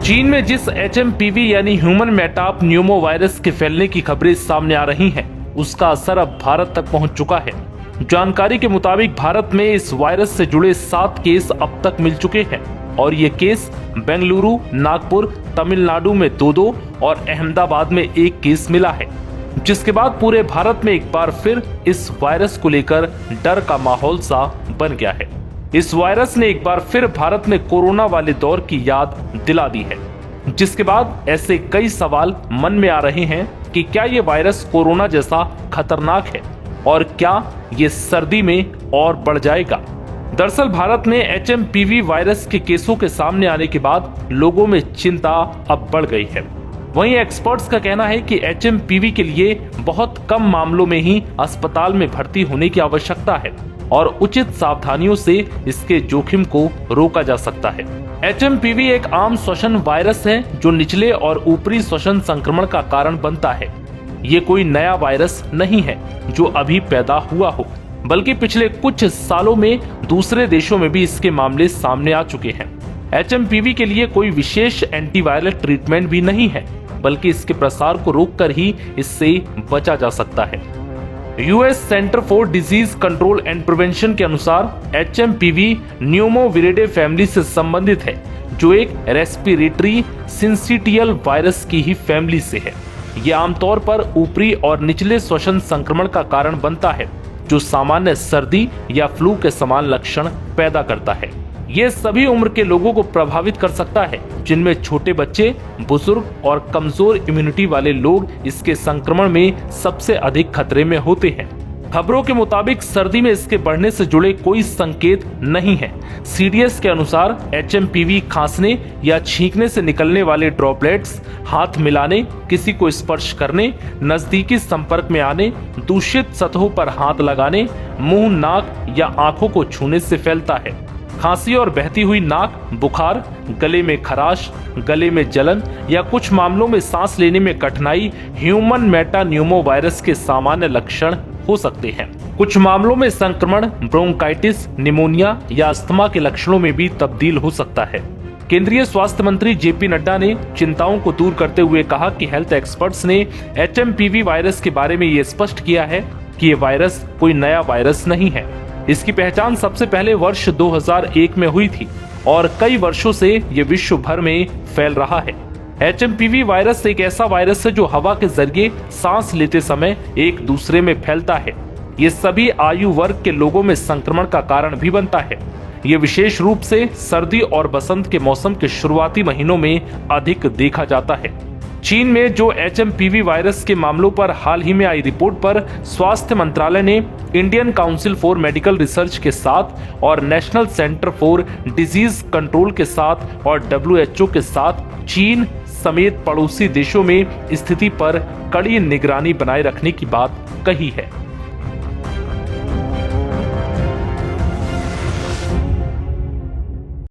चीन में जिस HMPV यानी ह्यूमन मेटाप न्यूमो वायरस के फैलने की खबरें सामने आ रही हैं, उसका असर अब भारत तक पहुंच चुका है। जानकारी के मुताबिक भारत में इस वायरस से जुड़े 7 केस अब तक मिल चुके हैं और ये केस बेंगलुरु, नागपुर, तमिलनाडु में 2-2 और अहमदाबाद में 1 केस मिला है, जिसके बाद पूरे भारत में एक बार फिर इस वायरस को लेकर डर का माहौल सा बन गया है। इस वायरस ने एक बार फिर भारत में कोरोना वाले दौर की याद दिला दी है, जिसके बाद ऐसे कई सवाल मन में आ रहे हैं कि क्या ये वायरस कोरोना जैसा खतरनाक है और क्या ये सर्दी में और बढ़ जाएगा। दरअसल भारत में HMPV वायरस के केसों के सामने आने के बाद लोगों में चिंता अब बढ़ गई है। वहीं एक्सपर्ट्स का कहना है कि HMPV के लिए बहुत कम मामलों में ही अस्पताल में भर्ती होने की आवश्यकता है और उचित सावधानियों से इसके जोखिम को रोका जा सकता है। HMPV एक आम श्वसन वायरस है जो निचले और ऊपरी श्वसन संक्रमण का कारण बनता है। ये कोई नया वायरस नहीं है जो अभी पैदा हुआ हो, बल्कि पिछले कुछ सालों में दूसरे देशों में भी इसके मामले सामने आ चुके हैं। HMPV के लिए कोई विशेष एंटीवायरल ट्रीटमेंट भी नहीं है, बल्कि इसके प्रसार को रोककर ही इससे बचा जा सकता है। US centre for disease control and prevention के अनुसार HMPV न्यूमोविरिडे फैमिली से संबंधित है, जो एक रेस्पिरेटरी सिंसिटियल वायरस की ही फैमिली से है। ये आमतौर पर ऊपरी और निचले श्वसन संक्रमण का कारण बनता है, जो सामान्य सर्दी या फ्लू के समान लक्षण पैदा करता है। ये सभी उम्र के लोगों को प्रभावित कर सकता है, जिनमें छोटे बच्चे, बुजुर्ग और कमजोर इम्यूनिटी वाले लोग इसके संक्रमण में सबसे अधिक खतरे में होते हैं। खबरों के मुताबिक सर्दी में इसके बढ़ने से जुड़े कोई संकेत नहीं है। CDS के अनुसार HMPV खांसने या छींकने से निकलने वाले ड्रॉपलेट्स, हाथ मिलाने, किसी को स्पर्श करने, नजदीकी संपर्क में आने, दूषित सतहों पर हाथ लगाने, मुंह, नाक या आंखों को छूने से फैलता है। खांसी और बहती हुई नाक, बुखार, गले में खराश, गले में जलन या कुछ मामलों में सांस लेने में कठिनाई ह्यूमन मेटा न्यूमो वायरस के सामान्य लक्षण हो सकते हैं। कुछ मामलों में संक्रमण ब्रोंकाइटिस, निमोनिया या अस्थमा के लक्षणों में भी तब्दील हो सकता है। केंद्रीय स्वास्थ्य मंत्री JP नड्डा ने चिंताओं को दूर करते हुए कहा कि हेल्थ एक्सपर्ट्स ने HMPV वायरस के बारे में ये स्पष्ट किया है कि ये वायरस कोई नया वायरस नहीं है। इसकी पहचान सबसे पहले वर्ष 2001 में हुई थी और कई वर्षों से ये विश्व भर में फैल रहा है। HMPV वायरस एक ऐसा वायरस है जो हवा के जरिए सांस लेते समय एक दूसरे में फैलता है। ये सभी आयु वर्ग के लोगों में संक्रमण का कारण भी बनता है। ये विशेष रूप से सर्दी और बसंत के मौसम के शुरुआती महीनों में अधिक देखा जाता है। चीन में जो HMPV वायरस के मामलों पर हाल ही में आई रिपोर्ट पर स्वास्थ्य मंत्रालय ने Indian council for medical research के साथ और national centre for disease control के साथ और WHO के साथ चीन समेत पड़ोसी देशों में स्थिति पर कड़ी निगरानी बनाए रखने की बात कही है।